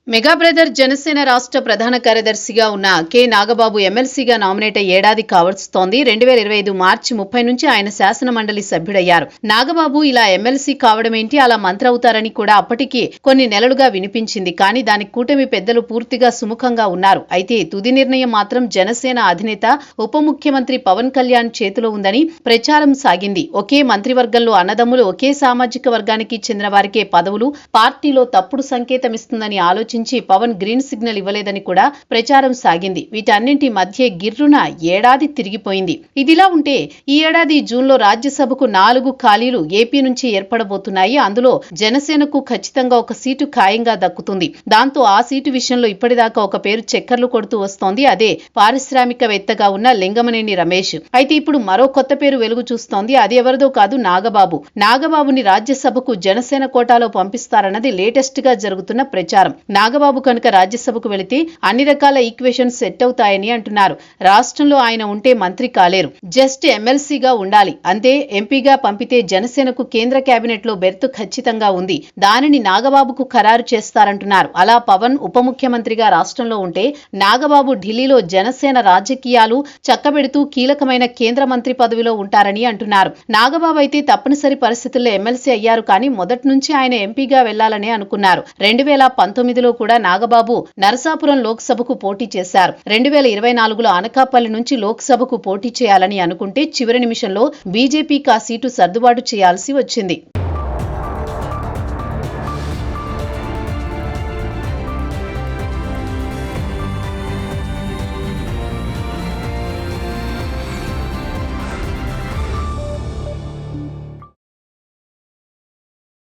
Mega brother Janasena రాష్ట్ర ప్రధాన కార్యదర్శిగా ఉన్న కె నాగబాబు ఎమ్మెల్సీగా నామినేట్ అయ్యి ఏడాది కావస్తోంది. 2025 మార్చి 30 నుంచి ఆయన శాసన మండలి సభ్యుడయ్యారు. నాగబాబు ఇలా ఎమ్మెల్సీ కావడమేంటి, అలా మంత్రి అవుతారని కూడా అప్పటికి కొన్ని నెలలుగా వినిపించింది. కానీ దానికి కూటమి పెద్దలు పూర్తిగా సుముఖంగా ఉన్నారు. అయితే తుది నిర్ణయం మాత్రం జనసేన అధినేత ఉప ముఖ్యమంత్రి పవన్ కళ్యాణ్ చేతిలో ఉందని ప్రచారం సాగింది. ఒకే మంత్రివర్గంలో అన్నదమ్ములు, ఒకే సామాజిక వర్గానికి చెందిన వారికే పదవులు పార్టీలో తప్పుడు సంకేతమిస్తుందని ఆలోచించి పవన్ గ్రీన్ సిగ్నల్ ఇవ్వలేదని కూడా ప్రచారం సాగింది. వీటన్నింటి మధ్య గిర్రున ఏడాది తిరిగిపోయింది. ఇదిలా ఉంటే ఈ ఏడాది జూన్లో రాజ్యసభకు 4 ఖాళీలు ఏపీ నుంచి ఏర్పడబోతున్నాయి. అందులో జనసేనకు ఖచ్చితంగా ఒక సీటు ఖాయంగా దక్కుతుంది. దాంతో ఆ సీటు విషయంలో ఇప్పటిదాకా ఒక పేరు చక్కర్లు కొడుతూ వస్తోంది. అదే పారిశ్రామికవేత్తగా ఉన్న లింగమనేని రమేష్. అయితే ఇప్పుడు మరో కొత్త పేరు వెలుగు చూస్తోంది. అది ఎవరిదో కాదు, నాగబాబు. నాగబాబుని రాజ్యసభకు జనసేన కోటాలో పంపిస్తారన్నది లేటెస్ట్ గా జరుగుతున్న ప్రచారం. నాగబాబు కనుక రాజ్యసభకు వెళితే అన్ని రకాల ఈక్వేషన్స్ సెట్ అవుతాయని అంటున్నారు. రాష్ట్రంలో ఆయన ఉంటే మంత్రి కాలేరు, జస్ట్ ఎమ్మెల్సీగా ఉండాలి అంతే. ఎంపీగా పంపితే జనసేనకు కేంద్ర కేబినెట్ లో బెర్త్ ఖచ్చితంగా ఉంది. దానిని నాగబాబుకు ఖరారు చేస్తారంటున్నారు. అలా పవన్ ఉప ముఖ్యమంత్రిగా రాష్ట్రంలో ఉంటే నాగబాబు ఢిల్లీలో జనసేన రాజకీయాలు చక్కబెడుతూ కీలకమైన కేంద్ర మంత్రి పదవిలో ఉంటారని అంటున్నారు. నాగబాబు అయితే తప్పనిసరి పరిస్థితుల్లో ఎమ్మెల్సీ అయ్యారు. కానీ మొదటి నుంచి ఆయన ఎంపీగా వెళ్లాలని అనుకున్నారు. 2019లో కూడా నాగబాబు నరసాపురం లోక్సభకు పోటీ చేశారు. 2024లో అనకాపల్లి నుంచి లోక్సభకు పోటీ చేయాలని అనుకుంటే చివరి నిమిషంలో బీజేపీకి ఆ సీటు సర్దుబాటు చేయాల్సి వచ్చింది.